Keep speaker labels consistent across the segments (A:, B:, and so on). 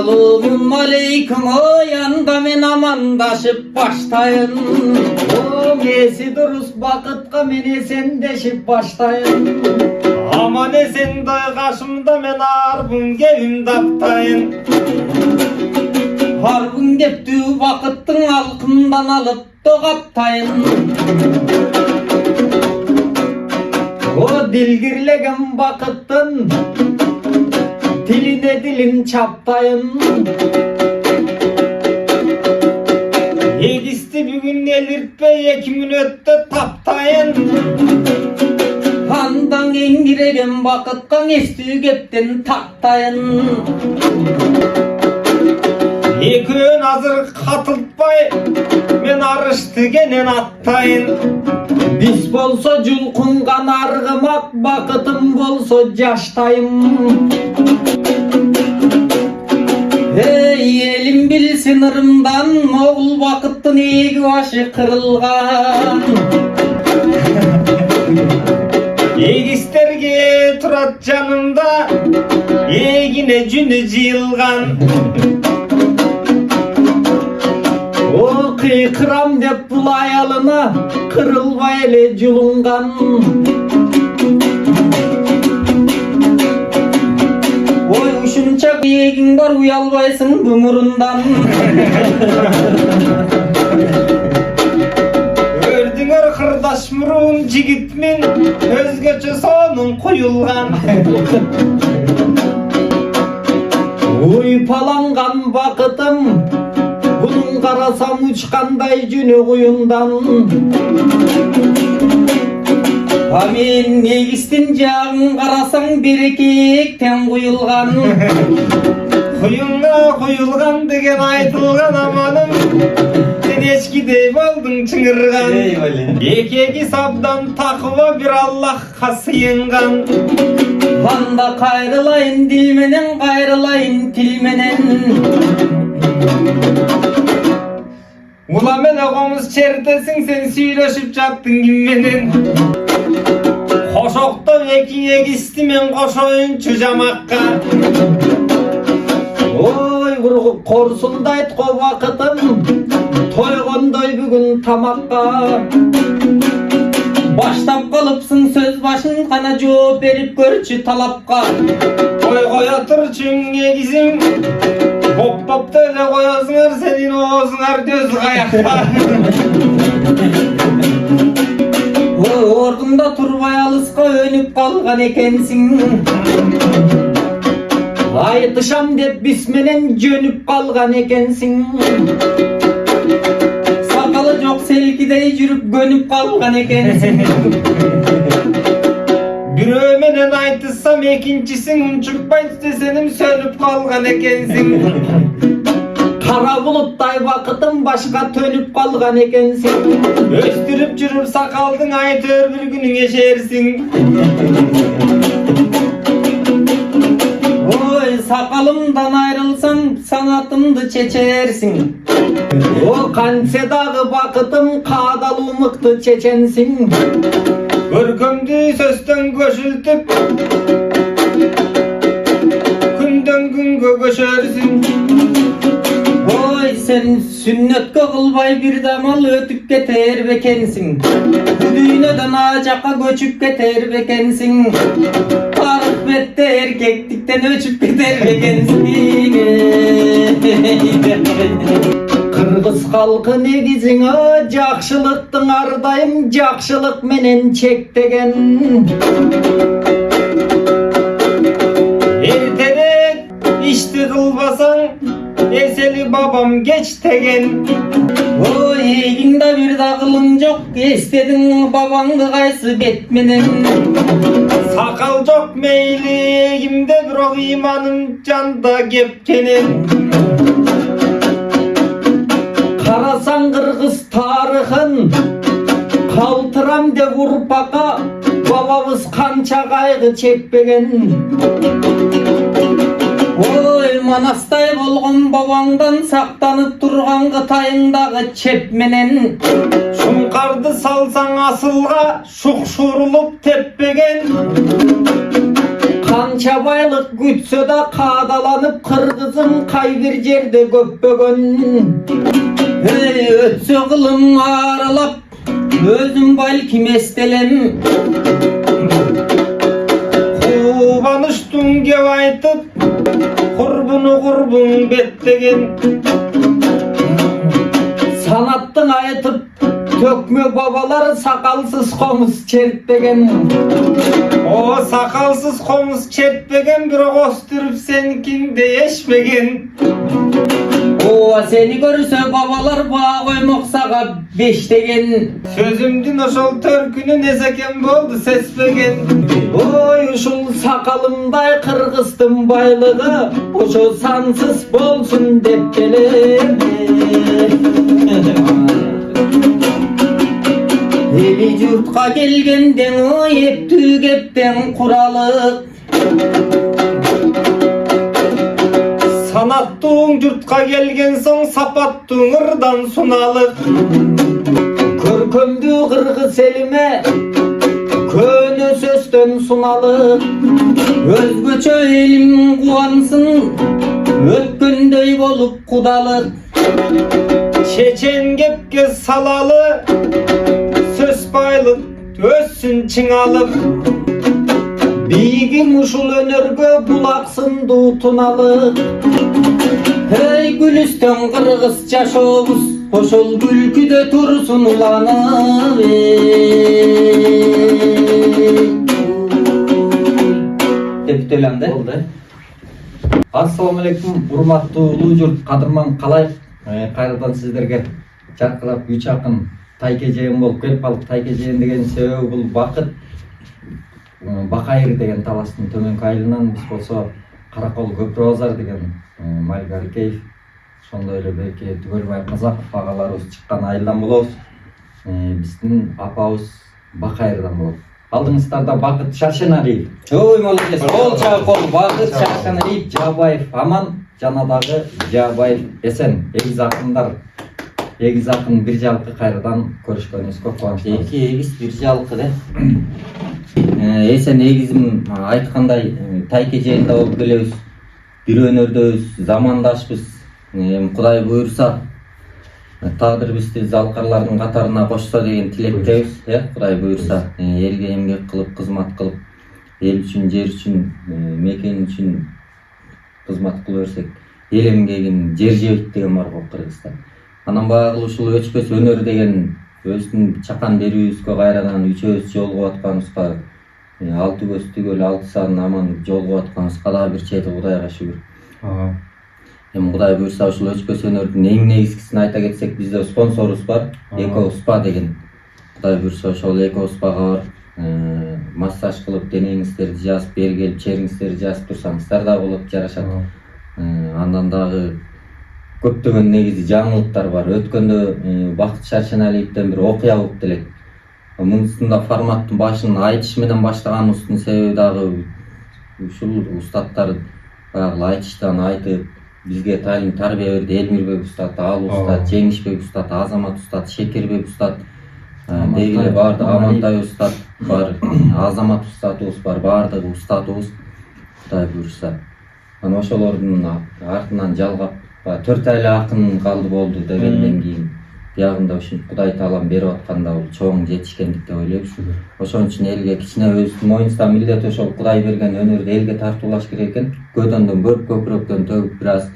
A: Assalamu aleykum, o yanda men amandaşıp baştayın. O nesi durus bakıtqa men esendeşip baştayın.
B: Aman esen day kaşımda men arbun gevim daptayın.
A: Harbun geptü vakıttın alkından alıp dogattayın. O dilgirlegen vakıttın diline dilin çaptayın.
B: Yegisti bugün elirtpe 2 minötte taptayın.
A: Handan engiregen vakıtkan estü gepten taktayın.
B: Ekön hazır katıltpay men arıştı genen attayın.
A: Biz bolsa julkungan argımak, vakıtım bolsa jaştayım. Hey elim bilsin ırımdan, oğul vakıttın egi başı kırılgan.
B: Egisterge turat canımda egine cünü jıyılgan.
A: O kıykıram dep bulayalına kırılbay ele julungan. Oy uşunça egin var uyalbaysın bumurundan.
B: Ördüңөр kırdaş murun jigitmin özgöçe sonun kuyulgan.
A: Uypalangan vakıtım bunun karasam uçkanday jünü kuyundan. Amin negistin jağın karasan berekekten kuyulgan.
B: Kuyunga kuyulgan degen aytılgan amanım. Sen eşkidey boldun çıngırgan. Ekegi sabdan takıva bir Allah kasıyıngan.
A: Vanda kayrılayın dilmenen, kayrılayın tilmenen.
B: Ula mene komuz çertesin sen süйлöşüp jattın kimmenen. Koşokta eki egisti men koşoyunçu jamakka.
A: Oy korsuldayt ko vakıtım toygondoy bugün tamakka. Baştap kalıpsın söz başın kana жооп berip görçü talapka.
B: Koy koyatur çün egizim. Bop da öyle koyasınlar senin oğuzlar göz kayakta.
A: Ordunda turbay alıska önüp kalgan ekensin. Aytışam dep bismenen jönüp kalgan ekensin. Sakalı jok selkidey jürüp gönüp kalgan ekensin.
B: Biröö menen aytışsam ekinçisin unçukpay desenim sönüp kalgan ekensin.
A: Kara bulutтай vakıtım başka tönüp kalgan ekensin.
B: Östürüp jürüp sakaldın aytör bir günün eşersin.
A: Oy sakalımdan ayrılsam sanatımdı çeçersin. O kanse dağı vakıtım kadalımıktı çeçensin.
B: Görkümdü sösten köşültüp günden günge köşersin.
A: Oy sen sünnetke kılbay bir damal ötüp keter bekensin. Bu düğüneden acaka göçüp keter bekensin. Tarıkbette erkeklikten öçüp keter bekensin. Kırgız halkı negizine jakşılıktın ardayım, jakşılık menen çek degen.
B: Erterek işti kılbasan eseli babam geç tegen.
A: Oy eginde bir dağılın yok, istedin babandı kaysı betmenen.
B: Sakal çok meyli egimde birok imanım canda gepkenin.
A: Karasan Kırgız tarihın kaltıram de vurpaka, babamız kança kaygı çekpegen. Oy manastay bolgon babаңdan saktanıp turgan Kıtayındağı çepmenen.
B: Şunkardı salsan asılga şuk şurulup teppegen.
A: Kança baylık gütse de kadalanıp kırgızım kay bir yerde köpbөгөн. Hey ötse kılım aralap özüm balkim estelem.
B: Kubanıştın gep aytıp kurbunu kurbun bettegen.
A: Sanattın ayıtıp tökme babalar sakalsız komuz çertpegen.
B: O sakalsız komuz çertpegen bir kostürüp senikin değişmegen.
A: O seni görürse babalar bağ koymak sağa beş degen.
B: Sözümdün oşol törkünü neseken boldu sespegen.
A: Oy uşul sakalımday kırgızdım baylığı oşo sansız bolsun dep geleme. Eli yurtqa gelgenden o hep tügepten kuralık.
B: Sanattığın yurtqa gelgen soň sapattığın ırdan sunalık.
A: Körkömdü kırgız elime köne sözdön sunalık. Özgöçö elim kuvansın ötkönдөй bolup kudalık.
B: Çeçen gepke salalı söz baylık özsün çınalık.
A: Bigim uşul önörgö bulaksın tunalık. Hey Gülistan kırgızça şovuz oşol gülküde tursun ulanıp. Деп төлемді. Болды. Assalamu alaikum, урматтуу улуу журт, кадырман калай? Кайрадан сиздерге жаркырап 3 акын тайкежеğim болуп келип калдык. Тайкежеğim деген себеби бул бакыт Бакайыр деген таластын төмөнкү айылынан, биз болсо Каракол Көпүрө базар деген Малик Аликеев, ошондой эле Берке Түгөлбай Казаков агаларыбыз чыккан айылдан болобуз. Биздин апабыз Бакайырдан болот. Алдыңыздарда Бакыт Шаршеналиев. Ой, молодец. Кол чагып кол. Бакыт Шаршеналиев, Жабаев Аман, жана дагы Жабаев Эсен. Эгиз акындар. Эгиз акын бир жалкы кайрадан көрүшкөнүбүзгө кубанычтабыз. Эки эгиз бир жалкы да. Эсен эгизим айткандай тайкежеğinde болуп келебиз. Бир өнөрдөбүз, замандашпыз. Кудай буйрса тагдыр бизди залкарлардын катарына кошсо деген тилектебиз, Кудай буйрса. Элге эмгек кылып, кызмат кылып, эл үчүн, жер үчүн, мекен үчүн кызмат кыла берсек, эл эмгегин жер жебейт деген бар го Кыргызста. Анан багыл ушул өчпөс өнөр деген өзүнүн чакан берүүбүзгө кайрадан үчөөбүз жолугуп атканыбызга, алты көз түгөл алты сан аман жолугуп атканыбызга дагы бир чети Кудайга шүгүр. Кудай буйрса ушул өчпөс өнөрдүн эң негизгисин айта кетсек, бизде спонсорубуз бар, Эко Спа деген. Кудай буйрса ошол Эко Спага бар, массаж кылып денеңиздерди жазып, бери келип чериңиздерди жазып турсаңыздар да болот, жарашат. Андан дагы көптөгөн негизи жаңылыктар бар. Өткөндө Бакыт Шаршеналиевден бир окуя болуп элек. Мунусунда форматтын башын айтыш менен баштаганыбыздын себеби дагы ушул устаттар баягы айтыштан айтып бизге талим тарбия берди. Элмирбек устат, Ал устат, Жеңишбек устат, Азамат устат, Шекербек устат, дегиле баардыгы Амантай устат бар, Азамат устатыбыз бар, баардыгы устатыбыз Кудай буйрса. Анан ошолордун артынан жалгап 4 айлы акын калды болду дегенден кийин биягында ушинтип Кудай таалам берип атканда бул чоң жетишкендик деп ойлойбуз. Ошон үчүн элге кичине өзүбүздүн моюнубузда милдет ошол Кудай берген өнөрдү элге тартуулаш керек экен. Көдөндөн көрүп, көкүрөктөн төгүп бир аз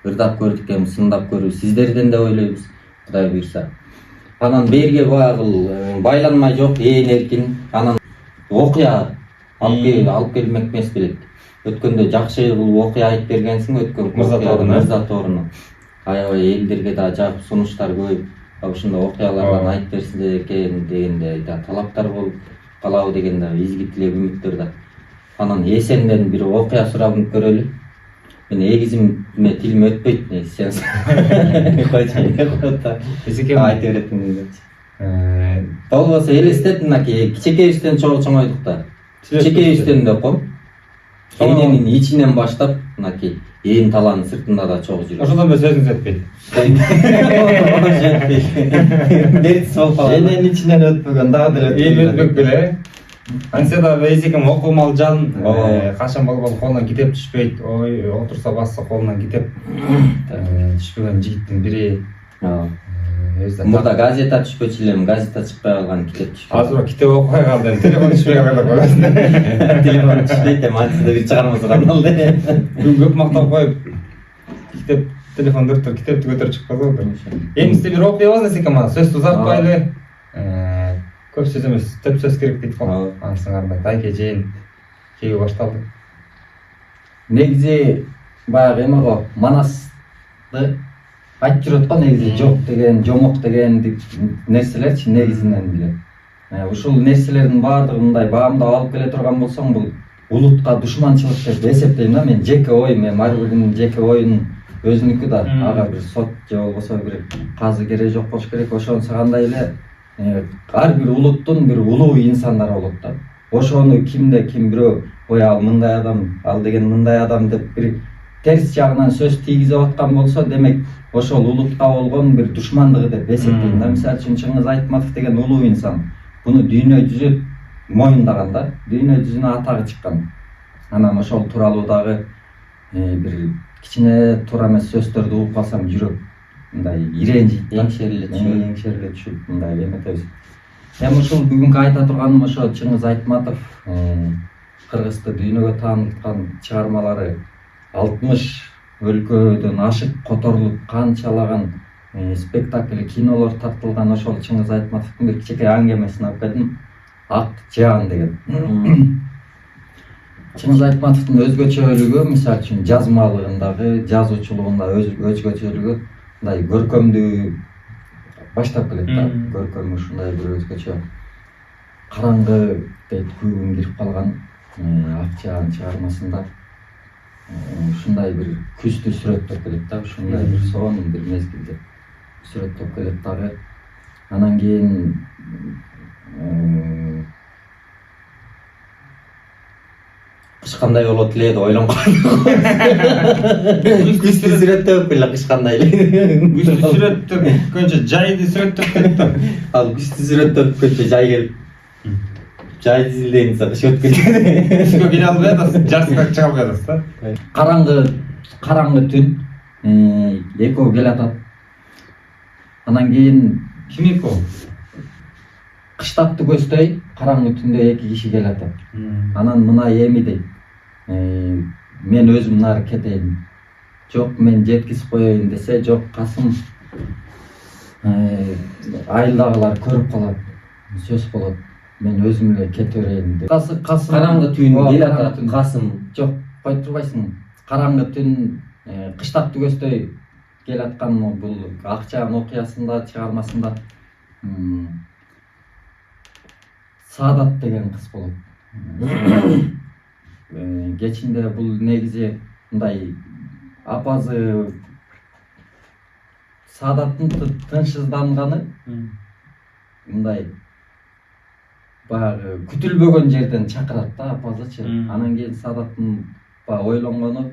A: ырдап көрдүк экен, сындап көрүп сиздерден деп ойлойбуз Кудай буйрса. Анан берге баягы байланмай жок, эркин. Анан окуя алып келмек эмес белек. Өткөндө жакшы бул окуя айтып бергенсиң, өткөн Мырза Торунов. Аябай элдерге да жагып сунуштар көп. Ошондо окуялардан айтып берсиңер экен дегенде талаптар болуп калабы дегенде изги тилек үмүттөр да. Анан Эсенден бир окуя сурап көрөлү. Мен эгизиме тилим өтпөйт, сен койчу. Эсеке айтып беретин. Болбосо элестет, мынакей кичекейибизден чоңойдук да. Кичекейибизден да ком. Эненин ичинен баштап, мынакей ээн талаанын сыртында да чогуу жүрөт.
B: Ошондон бери сөзүңүз өтпөйт.
A: Эненин ичинен өтпөгөн, дагы деле
B: өтпөк беле. Антсе да эзекем окумал жан,
A: Ооба.
B: качан болбол колунан китеп түшпөйт. Ой, отурса басса колунан китеп түшпөгөн жигиттин бири.
A: Мурда газета түшпөчү элем, газета чыкпай калган, китеп түшпөйт.
B: Азыр китеп окубай калды, эми телефон түшпөй калды коесуң.
A: Телефон түшпөйт эми, антиде бир чыгармасы калды.
B: Көп мактап коюп китеп телефонду туруп китепти көтөрүп чыгып калды. Эми сизде бир окуя бар экен, сөздү узартпайлы. Көп сөз эмес, төп сөз керек дейт го. Ансыңарда тайке жээн кеби башталды.
A: Негизи баягы эме го, Манасты айтып жүрөт го, негизи жок деген, жомок деген нерселерчи негизинен эле. Ушул нерселердин баардыгы мындай баамдап алып келе турган болсоң, бул улутка душманчылык деп эсептейм да мен. Жеке ой, мен ар биринин жеке оюнун өзүнүкү да, ага бир сот же болбосо бир казы кереги жок болуш керек. Ошонусу кандай эле ар бир улуттун бир улуу инсандары болот да. Ошону кимде ким бирөө ой ал мындай адам, ал деген мындай адам деп бир терс жагынан сөз тийгизип аткан болсо, демек ошол улутка болгон бир душмандыгы деп эсептейм да. Мисалы үчүн Чыңгыз Айтматов деген улуу инсан. Буну дүйнө жүзү моюндаган да, дүйнө жүзүнө атагы чыккан. Анан ошол тууралуу дагы бир кичине туура эмес сөздөрдү угуп калсам жүрөк мындай иренжийт, эңшериле түшүп мындай эметебиз. Эми ушул бүгүнкү айта турганым ошо Чыңгыз Айтматов кыргызды дүйнөгө тааныткан чыгармалары 60 өлкөдөн ашык которулуп канчалаган спектакль, кинолор тартылган ошол Чыңгыз Айтматовдун бир кичине аңгемесин алып келдим. Ак жаан деген. Чыңгыз Айтматовдун өзгөчөлүгү, мисалы үчүн жазмалыгындагы, жазуучулугунда өзгөчөлүгү мындай көркөмдүү баштап келет да. Көркөмү ушундай бир өзгөчө. Караңгы дейт күбүн кирип калган Ак жаан чыгармасында ушундай бир күздү сүрөттөп келет да. Ушундай бир сонун бир мезгилди сүрөттөп келет дагы. Анан кийин кыш кандай болот эле деп ойлонуп калдым. Күздү сүрөттөп эле кыш кандай эле.
B: Күздү сүрөттөп көчө жайды сүрөттөп кетти.
A: Ал күздү сүрөттөп көчө жай келип жай дизилдейин десе кыш өтүп кеткен.
B: Кышка келе албай атасыз, жарыска чыга албай атасыз да.
A: Караңгы түн экөө келе атат. Анан кийин
B: Ким экөө?
A: кыштапты көздөй караңгы түндө эки киши келе атат. Анан мына эми дейт. Мен өзүм нары кетейин. Жок, мен жеткизип коеюн десе, жок, Касым айылдагылар көрүп калат. Сөз болот. Мен өзүм эле кете берейин деп. Касым караңгы түн келе атат. Касым жок, кой турбайсың. Караңгы түн кыштапты көздөй келе аткан бул Ак жаан окуясында, чыгармасында Саадат деген кыз болот. Кечинде бул негизи мындай апазы Саадаттын тынчсызданганы мындай баягы күтүлбөгөн жерден чакырат да апазычы. Анан кийин Саадаттын баягы ойлонгону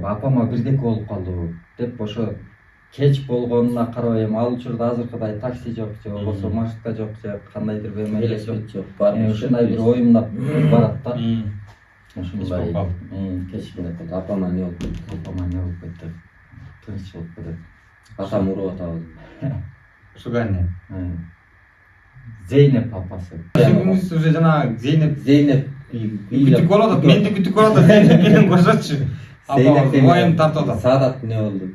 A: апама бирдеке болуп калды деп ошо кеч болгонуна карабай, эми ал учурда азыркыдай такси жок, же болбосо маршрутка жок, же кандайдыр бир велосипед жок. Ушундай бир оюмдап барат да. Ушундай кечинде апама эмне болуп кетти, апама эмне болуп кетти, тынч болуп кетет. Атам уруп атабыз.
B: Ушуга эмне?
A: Зейнеп апасы.
B: Сөзүңүз уже жана
A: Зейнеп
B: күтүп болот, менди күтүп болот, менен кошотчу. Оюм тартып атат.
A: Саадат эмне болду?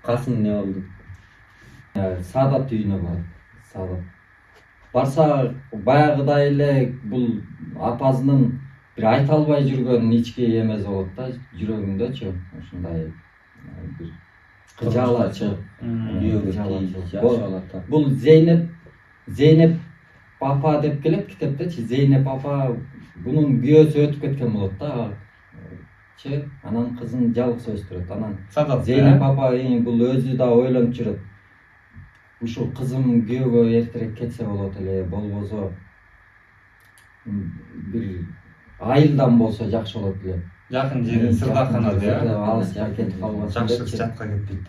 A: Касым эмне болду? Саадат үйүнө барат. Саадат барса баягыдай эле бул апасынын бир айта албай жүргөн ички эмеси болот да, жүрөгүндөчү. Ушундай бир кыжалачы, бул Зейнеп апа деп келет китептечи. Зейнеп апа бунун күйөөсү өтүп кеткен болот да. Анан кызын жалгыз өстүрөт. Анан Зейнеп апа бул өзү да ойлонуп жүрөт. Ушул кызым күйөөгө эртерээк кетсе болот эле, болбосо бир айылдан болсо жакшы болот эле.
B: Жакын жери Сырдарканада я.
A: Алыска кетип калбасын.
B: Жакшы жатка кетпейт.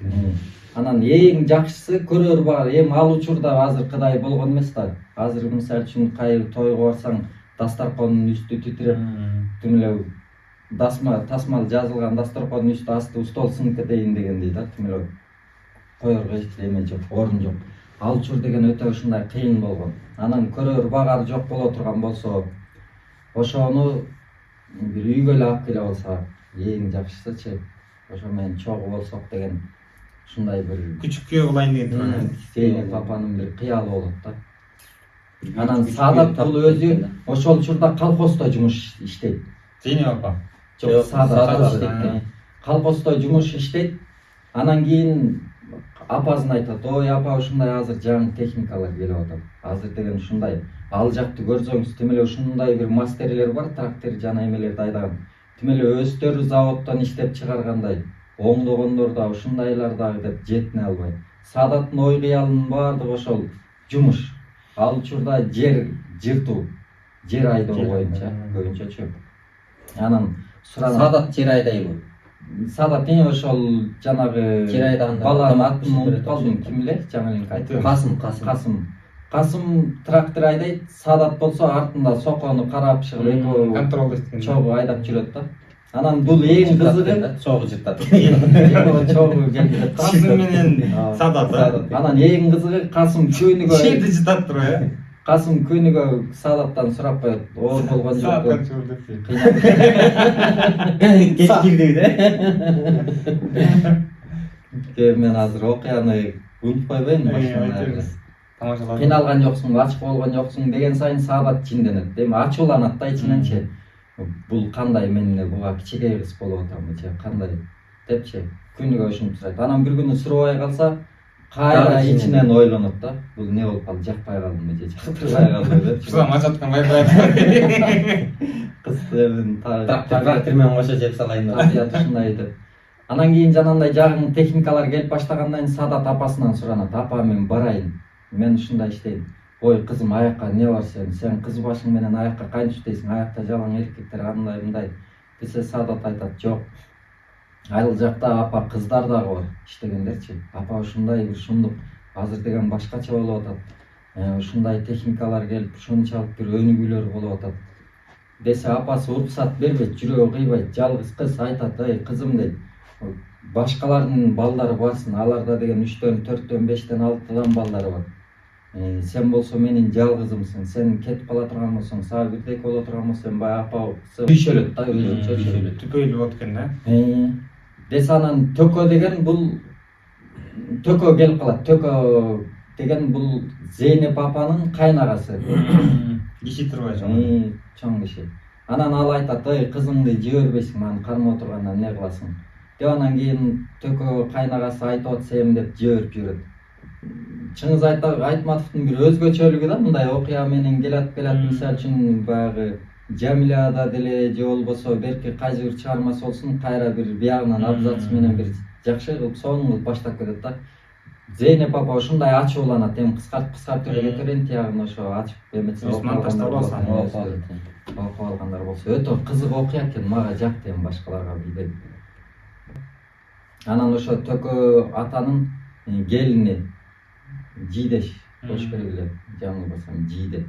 A: Анан эң жакшысы көрөр бар. Эми ал учурда азыр кыдай болгон эмес да. Азыр мисалы үчүн кайыр тойго барсаң, дастаркондун үстү титиреп, тим эле тасмал жазылган дастаркондун үстү асты стол сынып кетейин дегендей да, тим эле коерго эч эме жок, орун жок. Ал учур деген өтө ушундай кыйын болгон. Анан көрөр багар жок боло турган болсо, ошону бир үйгө эле алып келе алса, эң жакшысычы. Ошо менен чогуу болсок деген ушундай бир
B: Күчүк күйөө кылайын деген
A: Зейнеп папанын бир кыялы болот да. Анан Саадат бул өзү ошол учурда колхоздо жумуш иштейт.
B: Зейнеп апа.
A: Жок, Саадат иштейт. Колхоздо жумуш иштейт. Анан кийин апасын айтат, ой апа ушундай азыр жаңы техникалар келип атат. Азыр деген ушундай ал жакты көрсөңүз, тим эле ушундай бир мастерлер бар, трактор жана эмелерди айдаган. Тим эле өздөрү заводдон иштеп чыгаргандай, оңдогондор да ушундайлар дагы деп жетине албайт. Саадаттын ой кыялынын баардыгы ошол жумуш. Ал учурда жер жыртуу, жер айдоо боюнча көбүнчөчү. Анан
C: Саадат жер айдайбы?
A: Саадат ошол жанагы
C: жер айдаганда
A: баланын атын унутуп калдым, ким эле жаңы эле айтты. Касым трактор айдайт, Саадат болсо артында сокону карап чыгып экөө
B: контролдойт.
A: чогуу айдап жүрөт да. Анан бул эң кызыгы
C: чогуу жыртат.
A: Чогуу келип
B: Касым менен Саадат.
A: Анан эң кызыгы Касым көнүгө
B: Жерди жытат туруп, э?
A: Касым көнүгө Саадаттан сурап коет, оор болгон жок.
C: Кеткирди да.
A: Мен азыр окуяны унутуп койбойм башынан.
B: Тамашалап.
A: Кыйналган жоксуң, ачык болгон жоксуң деген сайын Саадат чинденет. Эми ачууланат да ичиненчи. Бул кандай мен буга кичинекей кыз болуп атамбы же кандай депчи күнүгө ушинтип сурайт. Анан бир күнү сурабай калса, кайра ичинен ойлонот да. Бул не болуп калды, жакпай калдымбы же жактырбай калдымбы деп.
B: Шуга мачаткан байбай.
A: Кыз эми
C: Трактор менен кошо жеп салайын деп.
A: табият ушундай деп. Анан кийин жанагындай жагын техникалар келип баштагандан кийин Саадат апасынан суранат. Апа мен барайын. Мен ушундай иштейм. Ой кызым, аякка не бар сен кыз башың менен аякка кантип иштейсиң? Аякта жалаң эркектер андай мындай десе, Саадат айтат, жок. Айыл жакта апа кыздар дагы бар иштегендерчи. Апа ушундай бир шумдук азыр деген башкача болуп атат. Ушундай техникалар келип, ушунчалык бир өнүгүүлөр болуп атат. Десе апасы уруксат бербейт, жүрөгү кыйбайт. Жалгыз кыз айтат, ey кызым дейт. Башкалардын балдары барсын, аларда деген 3-төн, 4-төн, 5-тен, 6-тан балдары бар. Сен болсо менин жалгызымсың. Сен кетип кала турган болсоң, сага бирдек боло турган болсоң, бай апа күйшөлөт да, өзүнчө
B: Түпөйлүү болуп кеткен да.
A: Десе анан Төкө деген бул Төкө келип калат. Төкө деген бул Зейнеп апанын кайнагасы.
B: Киши турбай
A: Чоң киши. Анан ал айтат, ey кызыңды жибербейсиң, маны кармап тургандан эмне кыласың? Деп анан кийин Төкө кайнагасы айтып атсам деп жиберип жүрөт. Чыңгыз Айтматовдун бир өзгөчөлүгү да мындай окуя менен келат, мисалы үчүн баягы Жамилада деле же болбосо берки кайсы бир чыгармасы болсун, кайра бир биягынан абзац менен бир жакшы кылып сонун кылып баштап кетет да. Зейнеп апа ушундай ачууланат, эми кыскартып эле кетерин, тиягын ошо ачып эметсе окуп алгандар болсо өтө кызык окуя экен, мага жакты, эми башкаларга билбейм. Анан ошо Төкө атанын келини Жидеш болуш керек эле, жаңылбасам Жиде.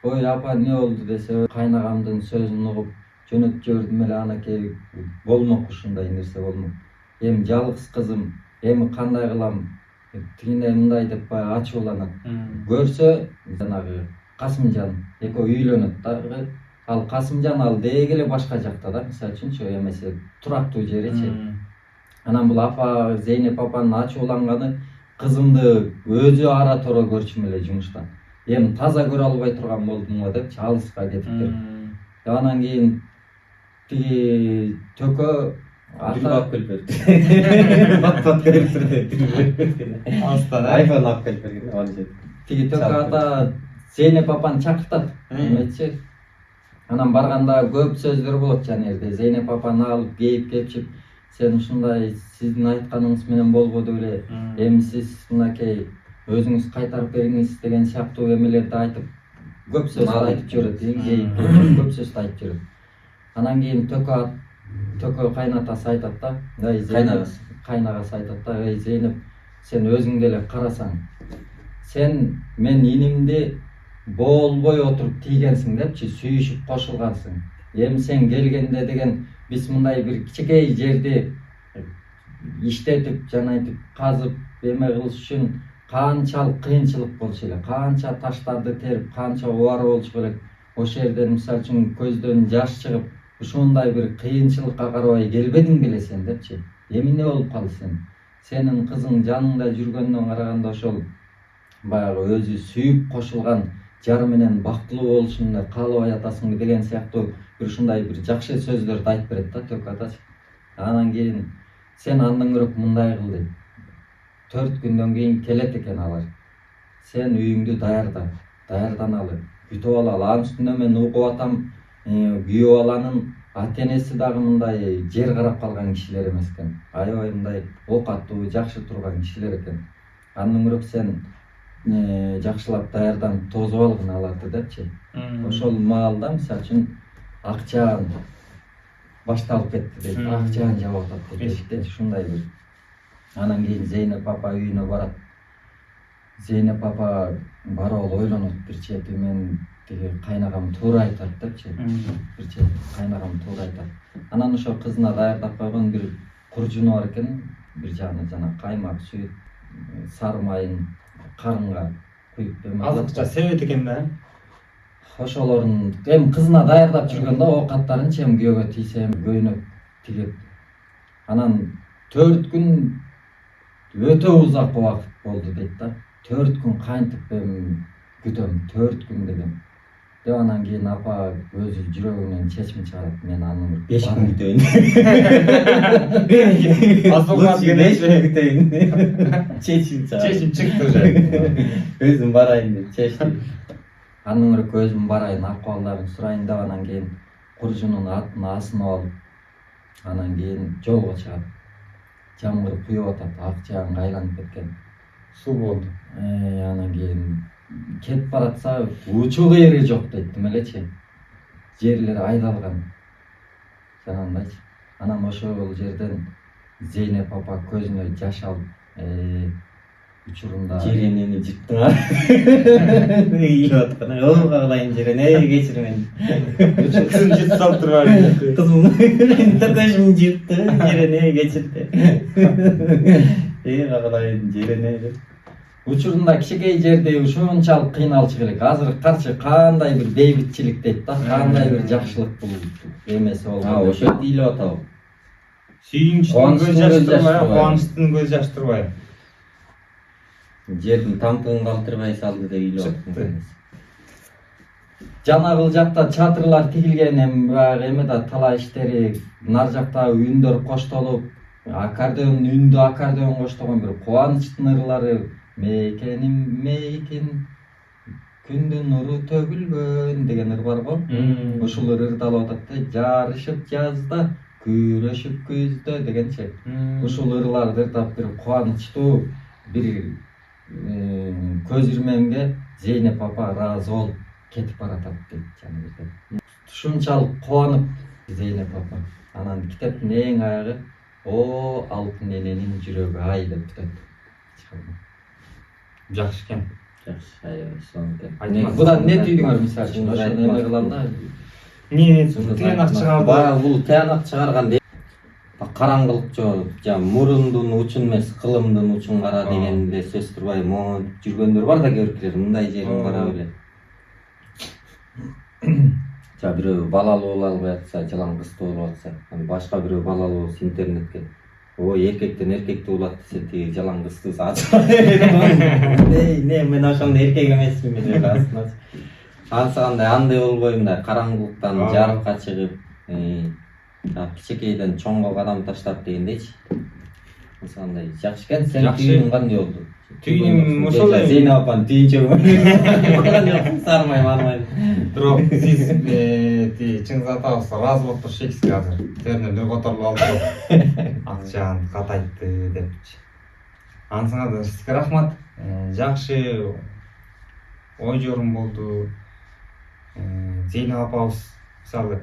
A: Ой апа не болду десе, кайнагамдын сөзүн угуп жөнөтүп жибердим эле, анакей болмок ушундай нерсе болмок. Эми жалгыз кызым, эми кандай кылам? Тигине мындай деп баягы ачууланат. Көрсө жанагы Касымжан экөө үйлөнөт дагы. Ал Касымжан ал деги эле башка жакта да, мисалы үчүнчү эмеси турактуу жеричи. Анан бул апа Зейнеп апанын ачууланганы кызымды өзү ара тора көрчүм эле жумуштан. Эми таза көрө албай турган болдум го депчи, алыска кетиптир. Анан кийин тиги Төкө
C: Дүрүп алып келип берди. Бат берди.
B: Алыстан
C: Айфон алып келип берген.
A: Тиги Төкө ата Зейнеп апаны чакыртат. Эметчи. Анан барганда көп сөздөр болот жана жерде. Зейнеп апаны алып кепчип, сен ушундай сиздин айтканыңыз менен болбоду эле. Эми сиз мынакей өзүңүз кайтарып бериңиз деген сыяктуу эмелерди айтып көп сөз айтып жүрөт, көп сөз айтып жүрөт. Анан кийин төкө кайнатасы айтат да, ай
C: Кайнагасы.
A: кайнагасы айтат да, ай Зейнеп, сен өзүң деле карасаң, сен мен инимди болбой отуруп тийгенсиң депчи, сүйүшүп кошулгансың. Эми сен келгенде деген биз мындай бир кичинекей жерди иштетип, жанайтип, казып, эме кылыш үчүн канчалык кыйынчылык болчу эле, канча таштарды терип, канча убара болчу элек. Ошол жерден мисалы үчүн көздөн жаш чыгып, ушундай бир кыйынчылыкка карабай келбедиң беле сен депчи. Эми эмне болуп калды сен? Сенин кызың жаныңда жүргөндөн караганда ошол баягы өзү сүйүп кошулган жары менен бактылуу болушун каалабай атасың деген сыяктуу бир ушундай бир жакшы сөздөрдү айтып берет да Төкө атачы. Анан кийин сен андан көрөп мындай кыл дейт. 4 күндөн кийин келет экен алар. Сен үйүңдү даярданалы, күтүп алалы. Анын үстүнө мен угуп атам, күйөө баланын ата-энеси дагы мындай жер карап калган кишилер эмес экен. Аябай мындай оокаттуу, жакшы турган кишилер экен. Андан көрөп сен жакшылап даярданып тосуп алгын аларды депчи. Ошол маалда мисалы үчүн акчаан башталып кетти дейт. Акчаан жабып атат дейт. Ушундай бир. Анан кийин Зейнеп апа үйүнө барат. Зейнеп апа барып ойлонот бир чети, мен тиги кайнагам туура айтат депчи. Бир чети кайнагам туура айтат. Анан ошо кызына даярдап койгон бир куржуну бар экен. Бир жагына жана каймак, сүт, сары майын карынга куюп эме
B: Азыркыча себет экен да.
A: Ошолорун эми кызына даярдап жүргөн да, оокаттарын чем күйөөгө тийсе, көйнөк тигип. Анан 4 күн өтө узак убакыт болду дейт да. 4 күн кантип эми күтөм, 4 күн деген. Деп анан кийин апа өзү жүрөгүнөн чечим чыгарат, мен аны
C: 5 күн күтөйүн.
B: Азылган
C: күтөйүн. Чечим
B: чыкты уже.
C: Өзүм барайын деп чечтим.
A: Андан көрө өзүм барайын, акыбалдарын сурайын деп анан кийин куржунун атын асынып алып, анан кийин жолго чыгат. Жамгыр куюп атат, ак жааңга айланып кеткен.
B: Суу болду.
A: Анан кийин кетип баратса, учуу кыйры жок дейт элечи. Жерлери айдалган. Жанагындайчы. Анан ошол жерден Зейнеп апа көзүнө жаш алып, учурунда
C: Жеренени жыктың. Ийип аткан. О, каалайын Жерене, кечир мени.
B: Кызын жыт салып турбайбы.
C: Кызым төкөшүм жыртты, Жерене кечирди. Каалайын Жерене деп.
A: учурунда кичинекей жерде ушунчалык кыйналчу элек. Азыр карчы кандай бир бейбитчилик дейт да, кандай бир жакшылык бул эмеси болгон.
C: Ошо тийилип атабы.
B: Сүйүнчтүн көз жаш турбай, кубанычтын көз жаш турбай.
C: Жердин тамтыгын калтырбай салды деп ыйлап
B: Чыкты.
A: Жанагыл жакта чатырлар тигилген, эми баягы эме да талаа иштери, нар жакта үндөр коштолуп, аккордеон үндү аккордеон коштогон бир кубанычтын ырлары, мейкеним мейкин күндүн нуру төгүлгөн деген ыр бар го. Ушул ырдалып атат да, жарышып жазда, күрөшүп күздө дегенчи. Ушул ырларды ырдап бир кубанычтуу бир көз ирмемге Зейнеп апа ыраазы болуп кетип баратат дейт жана бирде. Ушунчалык кубанып Зейнеп апа. Анан китептин эң аягы о алтын эненин жүрөгү ай деп бүтөт.
B: Жакшы экен.
C: Жакшы, аябай сонун.
A: Будан эмне түйдүңөр мисалы үчүн? Ошо эме кылам да.
B: Не тыянак чыгарды.
C: Баягы бул тыянак чыгарган караңгылык жок, жана мурундун учун эмес, кылымдын учун кара дегенде сөз турбай, могу жүргөндөр бар да көркүлөр, мындай жерин карап эле. Бирөө балалуу боло албай атса, жалаңгыстуу болуп атса, башка бирөө балалуу болсо интернетке ой эркектен эркекти улат десе, тиги жалаңгыстуу ачып. Не, мен ошондой эркек эмесмин мен эле астына. Ансагандай андай болбойм да, караңгылыктан жарыкка чыгып, кичинекейден чоңго кадам таштап дегендейчи. Ансагандай жакшы экен. Сен түйүнүң кандай болду?
B: Түйүнүм ошол эле.
C: Зейнеп апанын түйүнчөгү. Сармай мармай.
B: Бирок сиз Чыңгыз атабыз ыраазы болуп турушуңуз азыр. Теринен бир которулуп алды. Акчаан катайтты депчи. Анысыңарга сизге рахмат. Жакшы ой жорум болду. Зейнеп апабыз мисалы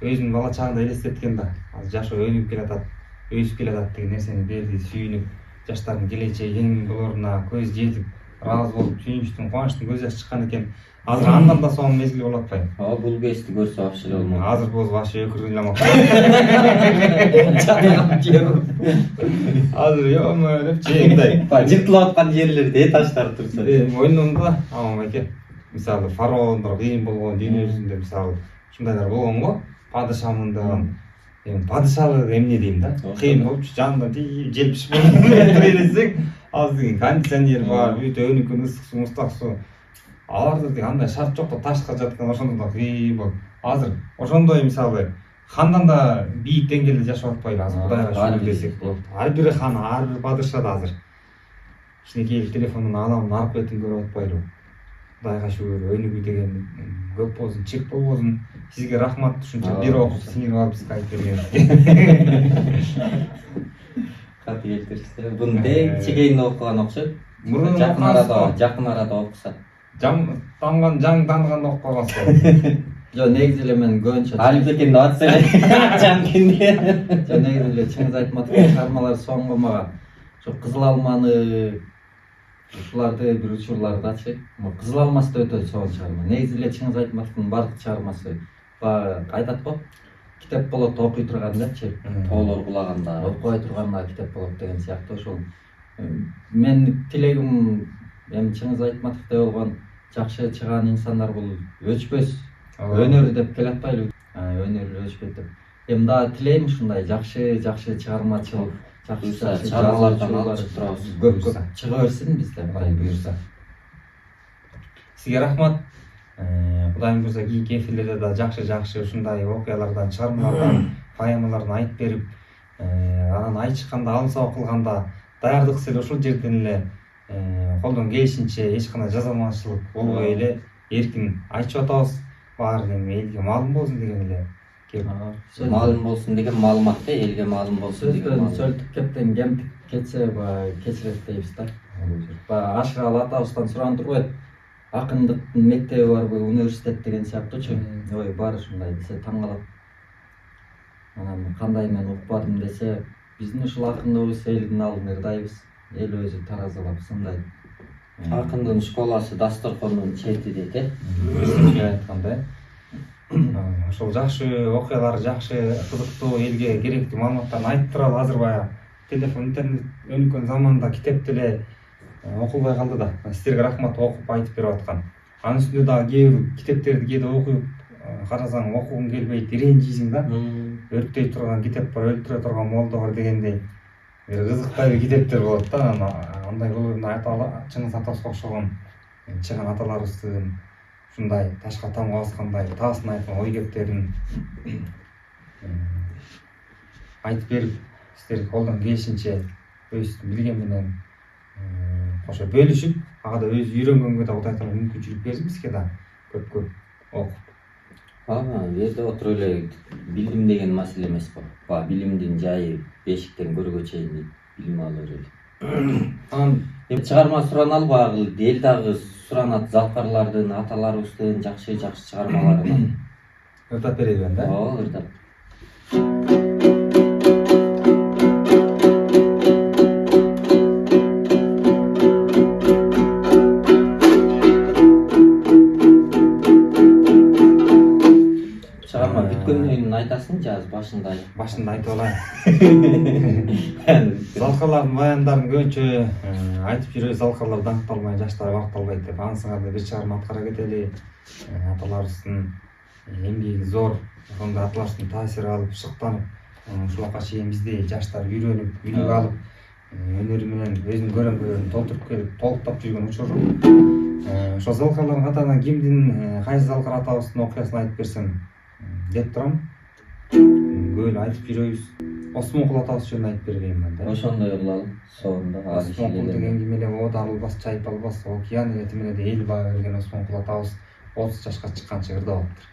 B: өзүнүн бала чагында элестеткен да азыр жашоо өнүгүп келатат, өсүп келатат деген нерсени берди, сүйүнүп, жаштардын келечеги кең болоруна көз жетип, ыраазы болуп, сүйүнүчтүн, кубанычтын көз жашы чыккан экен. Азыр андан да сонун мезгил болуп атпайбы?
C: Ооба, бул кезди көрсө вообще эле болмок.
B: Азыр болсо вообще өкүрүнөмөк. Азыр ёмо деп мындай
C: Жыртылып аткан жерлерде таштар турса.
B: Мойнунда аман байке мисалы фараондор кыйын болгон дүйнө жүзүндө мисалы ушундайлар болгон го, падышамын деген. Эми падышалык эмне дейм да? Кыйын болупчу, жанында желпиш болуп элесең, азыр деген кондиционер бар, бүт өнүккөн ысык суу, мустак суу. Аларда деген андай шарт жок да ташка жаткан ошондо да кыйын болуп. Азыр ошондой мисалы хандан да бийик деңгээлде жашап атпайлы азыр Кудайга шүгүр десек болот. Ар бир хан, ар бир падыша да азыр кичинекей телефондун аламын арк бетин көрүп атпайлы. Кудайга шүгүр, өнүгүү деген көп болсун, чек болбосун. Сизге рахмат, ушунча бир окуп сиңирип алып бизге айтып бергениңизге.
C: Каты келтирсе, буну тең чегейин окуган окшойт.
B: Мурун
C: Жакын арада окуса.
B: Танган жаң таныганда окуп калгансыз.
A: Жо негизи эле мен көбүнчө
C: Алибекенди атса эле жанкенде.
A: жо негизи эле Чыңгыз Айтматовдун чыгармалары соңго мага ошо Кызыл Алманы ушуларды бир учурлардачы. Кызыл Алмасы да өтө сонун чыгарма. Негизи эле Чыңгыз Айтматовдун бардык чыгармасы баягы айтат го, китеп болот окуй тургандачы,
C: Тоолор кулаганда
A: окубай турганда китеп болот деген сыяктуу ошол. Мен тилегим эми Чыңгыз Айтматовдой болгон жакшы чыган инсандар бул өчпөс өнөр деп келатпайлы, өнөр өчпөйт деп. Эми дагы тилейм ушундай жакшы чыгармачыл, жакшы
C: чыгармалардан алып чыгып турабыз.
A: көп чыга берсин бизде, Кудай буйрса.
B: Сизге рахмат. Кудайым буйрса кийинки эфирлерде да жакшы ушундай окуялардан, чыгармалардан, поэмалардан айтып берип, анан айтышканда, алым сабак кылганда даярдык эле ушул жерден эле колдон келишинче эч кандай жазалмачылык болбой эле эркин айтып атабыз. Баары эми элге маалым болсун деген эле.
C: Маалым болсун деген маалымат да, элге маалым болсун деген
A: Сөздөн сөлтүп кептен кемтик кетсе кечирет дейбиз да. Баягы Ашырал атабыздан суранып турбайт. Акындыктын мектеби барбы, университет деген сыяктуучу. Ой, бар ушундай десе таң калат. Анан кандай мен укпадым десе, биздин ушул акындыгыбыз элдин алдын ырдайбыз. Эл өзү таразалап сындайт.
C: Акындын школасы дасторкондун чети дейт э.
B: Айткандай. Ошол жакшы окуялар, жакшы кызыктуу, элге керектүү маалыматтарды айтып туралы азыр баягы телефон, интернет өнүккөн заманда китеп деле окулбай калды да. Сиздерге рахмат, окуп айтып берип аткан. Анын үстүндө дагы кээ бир китептерди кээде окуп карасаң окугуң келбейт, ренжисиң да. Өрттөй турган китеп бар, өлтүрө турган молдо бар дегендей бир кызыктай бир китептер болот да. Андай болоруна Чыңгыз атабызга окшогон чыган аталарыбыздын ушундай ташка тамга баскандай таасын айткан ой кептерин айтып берип, сиздер колдон келишинче өзүбүздүн билген менен кошо бөлүшүп, ага да өзү үйрөнгөнгө да Кудай таала мүмкүнчүлүк берсин бизге да көп окуп.
C: Ага, жерде отуруп эле билим деген маселе эмес го. Баягы билимдин жайы бешиктен көргө чейин дейт, билим алып эле.
B: Анан
C: Чыгарма сураналы багы, эл дагы суранат залкарлардын, аталарыбыздын жакшы чыгармаларын.
B: ырдап берели да.
C: Ооба, ырдап. Чыгарма бүткөндөн кийин айтасың же азыр башында айт?
B: Башында айтып алайын. Залкарлардын баяндарын көбүнчө айтып жүрөбүз, залкарлар даңкталбай, жаштар бакталбайт деп. Анын сыңарда бир чыгарма аткара кетели. Аталарыбыздын эмгеги зор, ошондой аталарыбыздын таасири алып, шыктанып, ушуларга чейин биздей жаштар үйрөнүп, үлгү алып, өнөрү менен өзүнүн көрөмдүүлөрүн толтуруп келип, толуктап жүргөн учур. Ошол залкарлардын катарынан кимдин кайсы залкар атабыздын окуясын айтып берсем деп турам. Көп эле айтып жүрөбүз. Осмонкул атабыз жөнүндө айтып бербейм мен да.
C: Ошондой кылалы, соонда
B: Осмонкулдун эңгемеле оодарылбас, чайпалбас, океан эретимине эл баа берген Осмонкул атабыз 30 жашка чыкканча ырдабаптыр.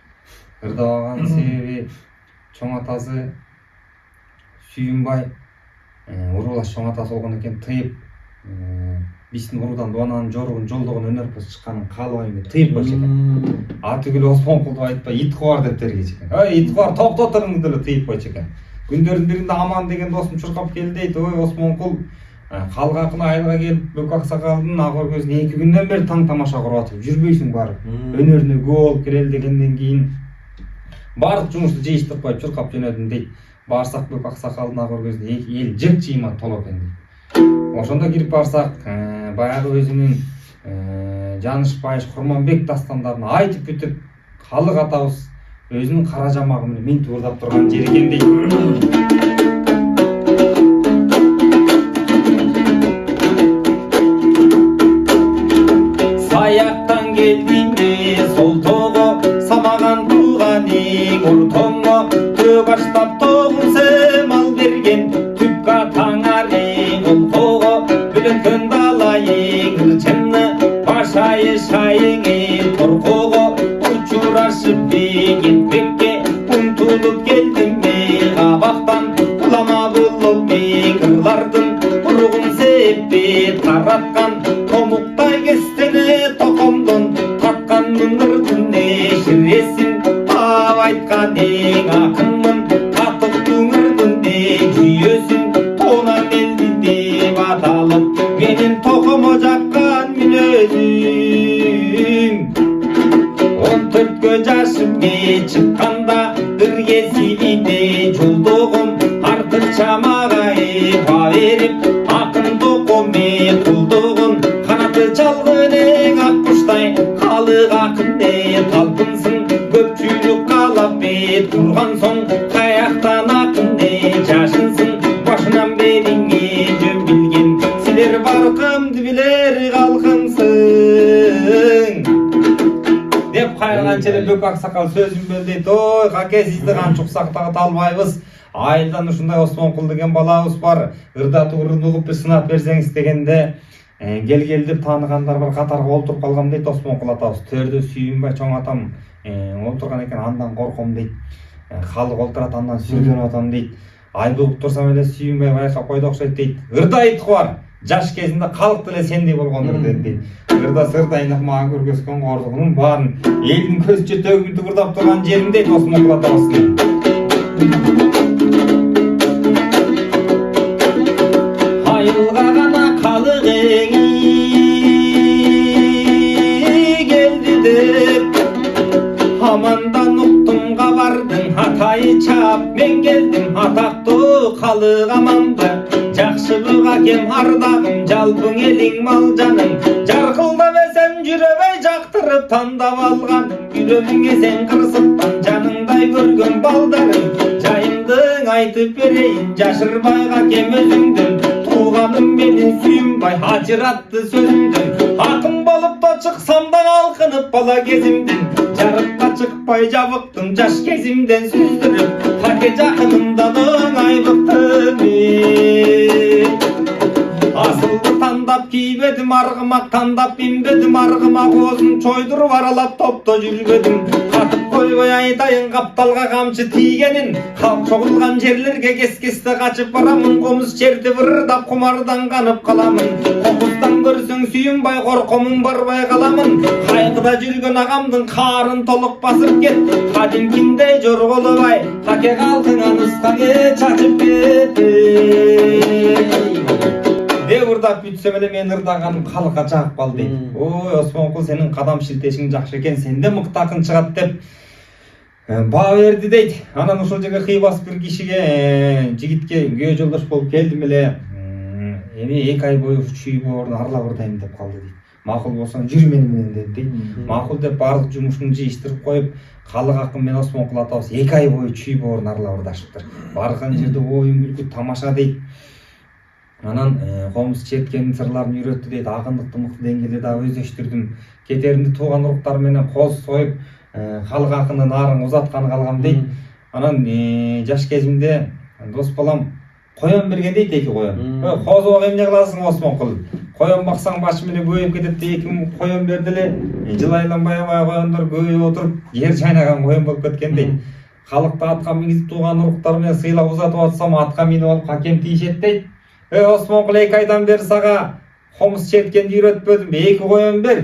B: Ырдабаган себеби чоң атасы Сүйүнбай уруулаш чоң атасы болгон экен, тыйып биздин урудан Дуананын жоругун жолдогон өнөрпөз чыкканын каалабайм деп тыйып койчу экен. Атүгүл Осмонкулду айтпай ит кубар деп тергечү экен. Ой ит кубар токтотуруңуз деле тыйып койчу экен. Күндөрдүн биринде Аман деген досум чуркап келди дейт. Ой Осмонкул калк акын айылга келип Бөк Аксакалдын ак өргөсүн 2 күндөн бери таң тамаша куруп атып жүрбөйсүң барып. Өнөрүнө күбө болуп келели дегенден кийин баардык жумушту жыйыштырып коюп чуркап жөнөдүм дейт. Барсак Бөк Аксакалдын ак өргөсүндө эл жык жыйман толо экен дейт. Ошондо кирип барсак, баягы өзүнүн Жанышбай, Курманбек дастандарын айтып бүтүп, калык атабыз өзүнүн кара жамагы менен минтип ырдап турган жери экен дейт. Саяктан келдиңде сол того, самаган тууганың ортоңо, төө баштап тогун семал берген, түпкө таңарың олкого, бүлөнкөн далайың ырчынны, башайы шайыңы торкого, учурашып кетпекке, умтулуп келдим мен кабактан, улама булол мен кырлардын, уругун сеппи тараткан, томуктай кестене токомдон, таткандын ырдын ширесин, тап айткан эң акынмын, катыктың ырдын жүйөсүн, тонан элдин деп аталып, менин токомо жаккан мүнөзүм. 14 жашымга чыкканда, ыргесиде жолдогум, артык чамага ба берип, акын токоме кулдугун, канаты чалгын эң ак куштай, калык акындай талпынсын, көпчүлүк каалап турган соң, каяктан акындай жашынсын, башынан бериңе жөн билген, силер баркымды билер калкымсың деп кайрылганча эле Бөк Аксакал сөзүн бөлдейт. Ой каке, сизди канчук сактагыта албайбыз, айылдан ушундай Осмонкул деген балабыз бар, ырдатып уруп бир сынап берсеңиз дегенде, гел деп тааныгандар бар катарга олтуруп калгам дейт. Осмонкул атабыз төрдө Сүйүнбай чоң атам олтурган экен, андан корком дейт. Калык олтурат, андан сүрдөнүп атам дейт. Ай бугуп турсам эле Сүйүнбай байкап койду окшойт дейт. Ырда ит кубар, жаш кезинде калк деле сендей болгондур дейт. Ырда сырдайнап мага көргөзгөн кордугунун баарын элдин көзүнчө төгүлтүп ырдап турган жерим дейт Осмонкул атабыздын. Айылга гана калык эңи келди деп, амандан уктум кабардын атайы чап, мен келдим атактуу калык аманды, жакшыбык акем ардагым, жалпың элиң мал жаным, жаркылдап эсен жүрөбөй жактырып тандап алганым, күрөмүңө сен кырсыктан жаныңдай көргөн балдарым, жайымдың айтып берейин, жашырбайга кем өзүңдүн, тууганым менин Сүйүнбай ажыратты сөзүмдүн, акын болуп да чыксам да алкынып бала кезимдин, жарыкка чыкпай жабыктым жаш кезимден сүздүрүп, каке жакынымдан оңай быктым асылды тандап кийбедим, аргымак тандап минбедим, аргыма коозун чойдуруп аралап топто жүрбөдүм, катып койбой айтайын капталга камчы тийгенин, калк чогулган жерлерге кес-кесте качып барамын, комуз чертип ырдап кумардан канып каламын, кокустан көрсөң Сүйүнбай коркомун барбай каламын, кайгыда жүргөн агамдын каарын толук басып кет, кадимкиндей жорголобай, каке калкыңан ыскаңе чачып кетти деп ырдап бүтсөм эле мен ырдаганым калыкка жагып калды дейт. Ой Осмонкул, сенин кадам шилтешиң жакшы экен, сенде мыкты акын чыгат деп баа берди дейт. Анан ушул жерге кыйбас бир кишиге, жигитке күйөө жолдош болуп келдим эле, эми 2 ай бою чүй боорун аралап ырдайм деп калды дейт. Макул болсоң жүр мени менен дейт. Макул деп баардык жумушун жыйыштырып коюп, калык акын менен Осмонкул атабыз 2 ай бою чүй боорун аралап ырдашыптыр. Барган жерде оюн күлкү тамаша дейт. Анан комуз черткенин сырларын үйрөттү дейт. Акындыкты мыкты деңгээлде да өздөштүрдүм. Кетеримде тууган уруктар менен коз союп, калык акынын арын узатканы калгам дейт. Анан жаш кезимде дос балам коён берген дейт, 2 коён. Коз бак эмне кыласың Осмонкул? Коён баксаң башым эле көйүп кетет дейт. 2 коён берди эле. Жылайланбай коёндор көйүп отуруп, жер чайнаган коён болуп кеткен дейт. Калыкта атка мингизип тууган уруктар менен сыйлап узатып атсам, атка минип алып какем тийишет дейт. Осмонкул, 2 айдан бери сага комуз четкенди үйрөтпөдүм, 2 коён бер.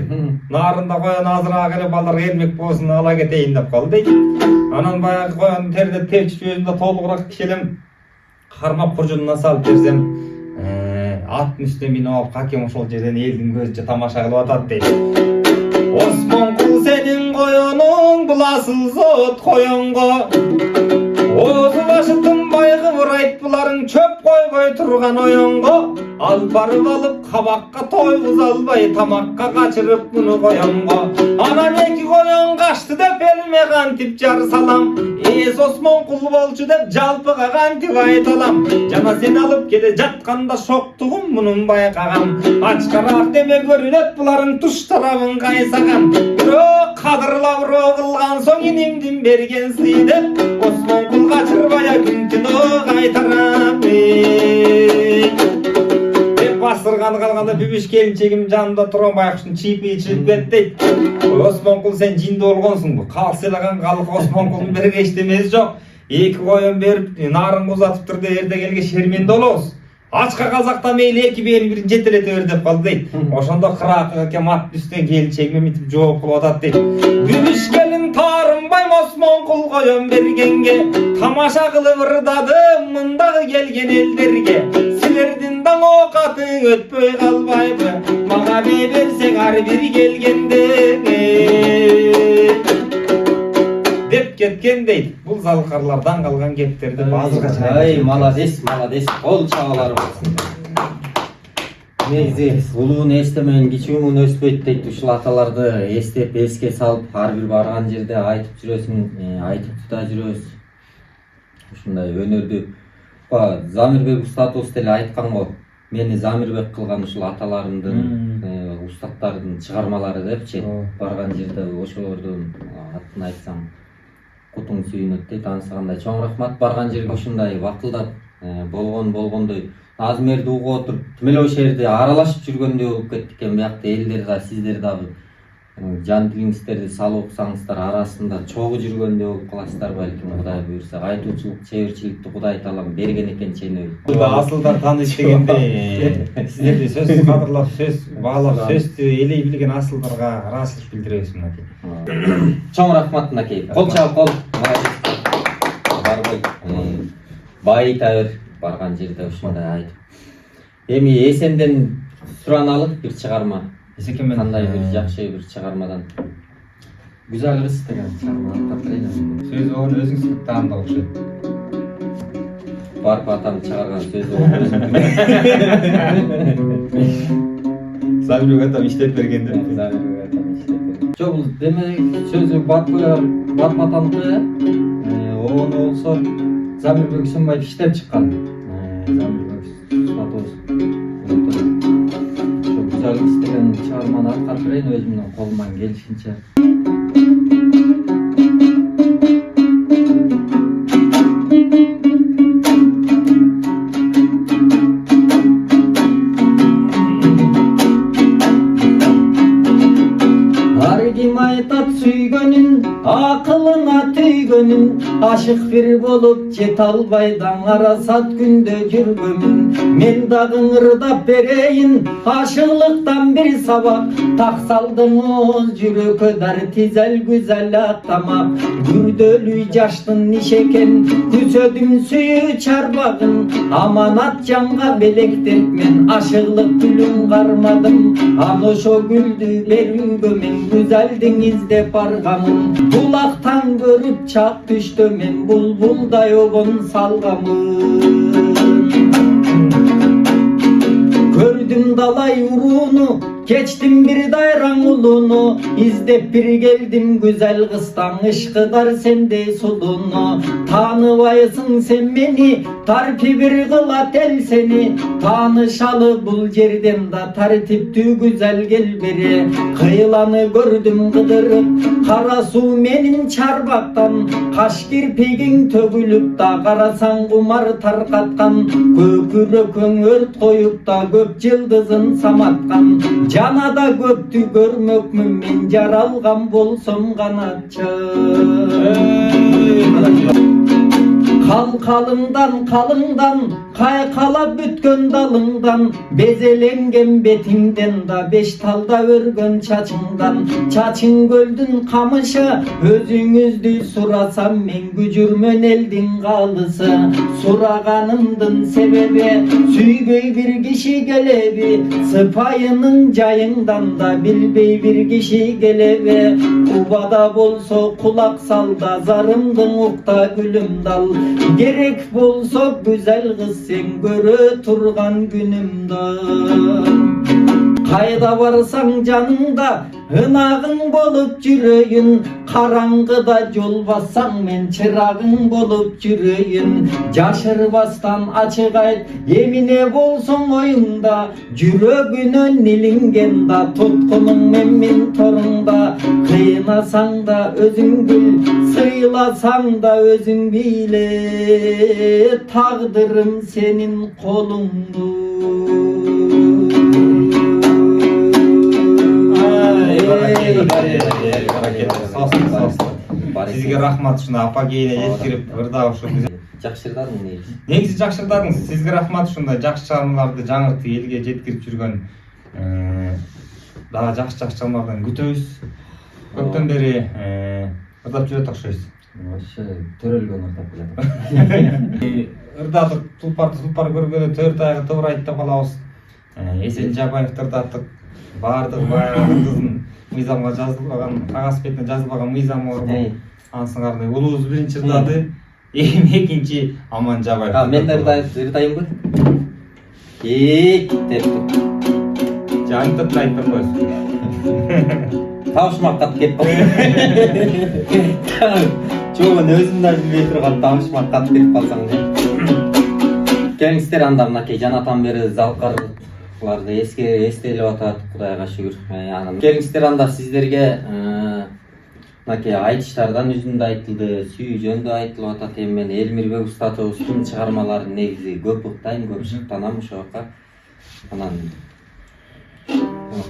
B: Нарында коён азыраак эле балдар келмек болсун, ала кетейин деп калды дейт. Анан баягы коён тердеп тепчип өзүмдө толугураак кишелем. Кармап куржунуна салып берсем, аттын үстүнө минип алып какем ошол жерден элдин көзүнчө тамаша кылып атат дейт. Осмонкул сенин коёнуң бул асыл зот коёнго. Оозу башы тынбай кыбырайт буларың чөп койбой турган оюнго. Алып барып алып кабакка тойгуз албай тамакка качырып муну коёнго. Анан 2 коён качты деп элиме кантип жар салам. Эс Осмонкул болчу деп жалпыга кантип айталам. Жана сен алып келе жатканда шоктугум мунун байкагам. Ачкараак деме көрүнөт буларың туш тарабын кайсаган. Бирок кадырлабыроо кылган соң инимдин берген сый деп Осмонкул качырбай күнтүнө кайтарам. Басырганы калганда бүбүш келинчегим жанында турган байкуштун чипи чыгып кетти. Осмонкул сен жинди болгонсуңбу? Калсыйлаган калк Осмонкулдун берге эчтемеси жок. 2 коён берип нарын узатып турду, эртең элге шерменде болобуз. Ачка калсакта мейли 2 берин бирин жетелете бер деп калды дейт. Ошондо кыраакка кем аттын үстүнөн келинчегиме мынтип жооп кылып атат дейт. Бүбүш келин таарынбай Осмонкул коён бергенге тамаша кылып ырдадым мындагы келген элдерге. Силердин даң оокаты өтпөй калбайбы, мага берсең ар бир келгенде деп кеткен дейт. Бул залкарлардан калган кептерди азыркача.
C: Ай, молодец, молодец. Кол чабалары болсун. Негизи улуун эстемеген кичүүнүн өспөйт дейт. Ушул аталарды эстеп, эске салып, ар бир барган жерде айтып жүрөсүң, айтып да жүрөбүз. Ушундай өнөрдү Замирбек устатыбыз деле айткан го. Мени Замирбек кылган ушул аталарымдын, устаттардын чыгармалары депчи. Барган жерде ошолордун атын айтсам кутуң сүйүнөт дейт. Ансыгандай чоң рахмат. Барган жерге ушундай вакылдап болгондой Азмерди угуп отуруп, тим эле ошол жерде аралашып жүргөндөй болуп кеттик экен. Биякта элдер да, сиздер дагы жан тилиңиздерди салып окусаңыздар, арасында чогуу жүргөндөй болуп каласыздар балким, Кудай буйрса. Айтуучулук, чеберчиликти Кудай таалам берген экен ченөй.
B: Асылдар тааныш дегенде сиздерди сөзсүз кадырлап, сөз баалап, сөздү элей билген асылдарга ыраазычылык билдиребиз мынакей.
C: Чоң рахмат мынакей. Кол чабып кол. Барбай. Байыта бер барган жерде ушундай айтып. Эми Эсенден сураналы бир чыгарма.
B: Эсекемен
C: Кандай бир жакшы бир чыгармадан. Güzel kız деген чыгарманы тапкырайын.
B: Сөз оonu өзүңүз таандап окшойт.
C: Барып атам чыгарган сөз оonu өзүм.
B: Замирбек атам иштеп берген деп.
C: Замирбек атам иштеп берген. Жок, бул демек сөзү Барып атамдыкы. Оonu болсо Замирбек Сөнбаев иштеп чыккан. Замирбек Сөнбаев. Güzel istеген чыгарманы аткарып берейин өзүмдүн колуман келишинче. Аргим айтат сүйгөнүн, акылына түйгөнүн, ашык бир болуп жете албай даңарасат күндө жүргөмүн. Мен дагы ырдап берейин, ашыктан бир сабак, так салдыңыз жүрөккө дар тизел güzel атамак. Күрдөлүү жаштын иш экен, күзөдүм сүйүү чарбагын, аманат жанга белектеп мен ашыклык гүлүн кармадым. Ал ошо гүлдү берүүгө мен güzelдин издеп баргамын. Булактан көрүп чак түштө мен булбулдай обон салгамын. Gördüm dalay uruğunu, geçtim bir dayran ulunu, İzdep bir geldim güzel kızdan, ışkıdar sende sulunu. Tanıvaysın sen beni, tarpi bir kılat el seni, tanışalı bul yerden da tartiptü güzel gel beri. Kıyılanı gördüm kıdırıp, kara su menin çarbaktan, kaş kirpigin tögülüp da karasan kumar tarkatkan, köpürökün ört koyup da göp yıldızın samatkan. Canada göptü görmökmün men jaralgan bolsam kanatça.
A: Kalkalından kaykalap bütkön dalыңdan, bezelengen betiңden da beş talda örgön çaçыңdan. Çaçың gөлдүн камышы, өзүңүздү сурасам мен күжүрмөн элдин калысы. Сураганымдын себеби сүйбөй бир киши келеби, сыпайынын жайыңдан да билбей бир киши келеби. Убада болсо кулак сал да, зарымдын укта гүлүмдү ал. Керек болсо güzel kız sen көрө турган күнүмдө. Кайда барсаң жаныңда ынагың болуп жүрөйүн, караңгыда жол бассаң мен чырагың болуп жүрөйүн. Жашырбастан ачык айт, эмине болсоң оюңда, жүрөгүнөн илинген да, туткунуң менин торуңда. Кыйнасаң да өзүң бил, сыйласаң да өзүң биле, тагдырым сенин колуңда.
B: Сизге рахмат, ушуна апа кейине жеткирип ырдап ушул
A: Жакшырдадың негизи.
B: негизи жакшырдадыңыз. Сизге рахмат, ушундай жакшы чыгармаларды жаңыртып элге жеткирип жүргөн дагы жакшы чыгармалардан күтөбүз. Көптөн бери ырдап жүрөт окшойсуз.
A: Ошо төрөлгөн ырдап келатат.
B: Ырдадык, тулпар көргөндө төрт аягы тыбырайт деп калабыз. Эсен Жабаевди ырдаттык. Бардык баягы кыздын мыйзамга жазылбаган, кагаз бетине жазылбаган мыйзамы бар. Ансыңарды улуубуз биринчи ырдады, экинчи Аман Жабаев.
A: Мен ырдайынбы? Деп.
B: Жантып айтып коесуз.
A: Табышмакка кетип калды. Чоң өзүм да билбей турган табышмакка кетип калсаң деп. Келиңиздер анда мынакей жанатан бери залкарларды эстелеп атат, Кудайга шүгүр. Келиңиздер анда сиздерге мынакей айтыштардан үзүндө айтылды, сүйүү жөнүндө айтылып атат. Эми мен Элмирбек Устатовдун чыгармаларын негизи көп уктайм, көп шыктанам ошо жака. Анан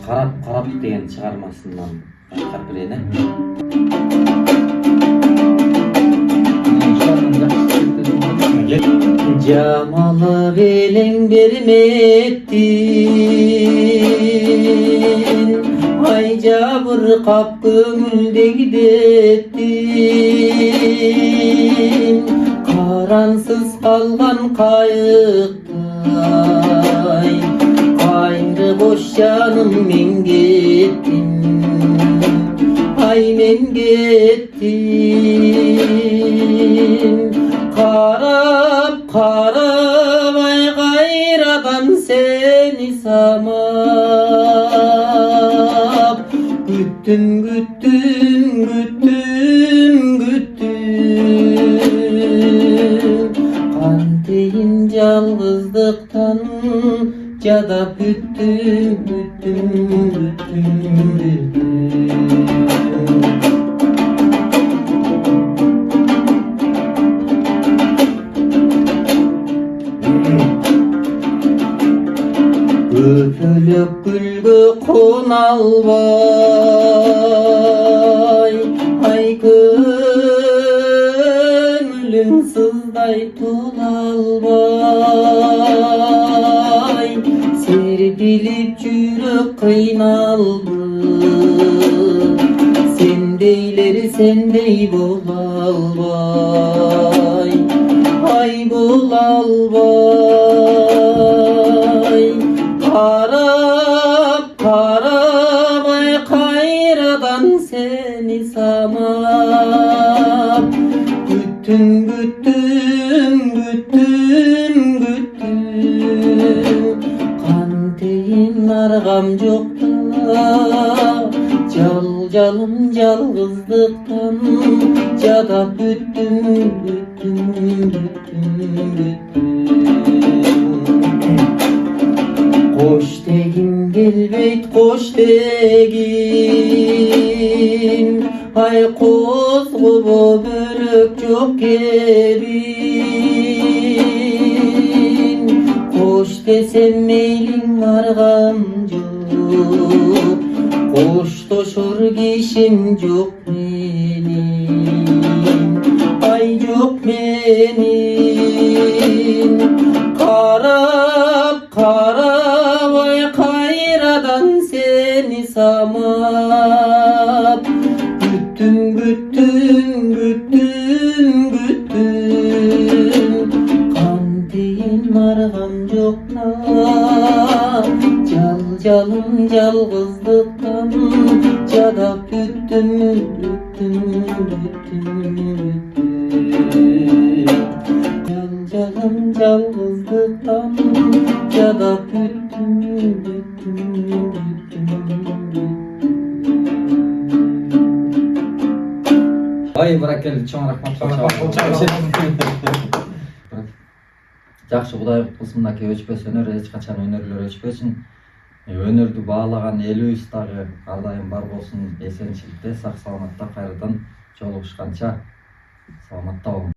A: карап деген чыгармасынан айткарып берейин. Жамалы белең берметтин, ай жабыркап көңүлдегидеттин, карансыз калган кайыктай, кайры бош жаным мен кеттим, ай мен кеттим. Карабай кайрадан сени самап, күттүм кантейин жалгыздыктан жадап бүттүм. Көпөлөк гүлгө кона албай, ай көңүлүм сыздай тула албай, серпилип жүрөк кыйналды, сендей бола албай, ай бола албай. Карабай кайрадан сени самап, күттүм кантейин аргам жокта, жалым жалгыздыктан жадап бүттүм. Кош дегим келбейт, кош дегим, ай козгобо бөлөк жок кебин, кош десем мейлиң аргам жок, коштошор кишим жок менин, ай жок менин. менин карап карабай кайрадан сени самап күттүм кантейин аргам жокта жалым жалгыздыктан жадап бүттүм жалым жалгыздыктан жадап бүттүм
C: Ай, Баракелди, чоң рахмат. Жакшы, Кудай кылсын, мынакей өчпөс өнөр, эч качан өнөрлөр өчпөсүн. Өнөрдү баалаган элибиз дагы ар дайым бар болсун, эсенчиликте, сак саламатта кайрадан жолугушканча саламатта болуңуз.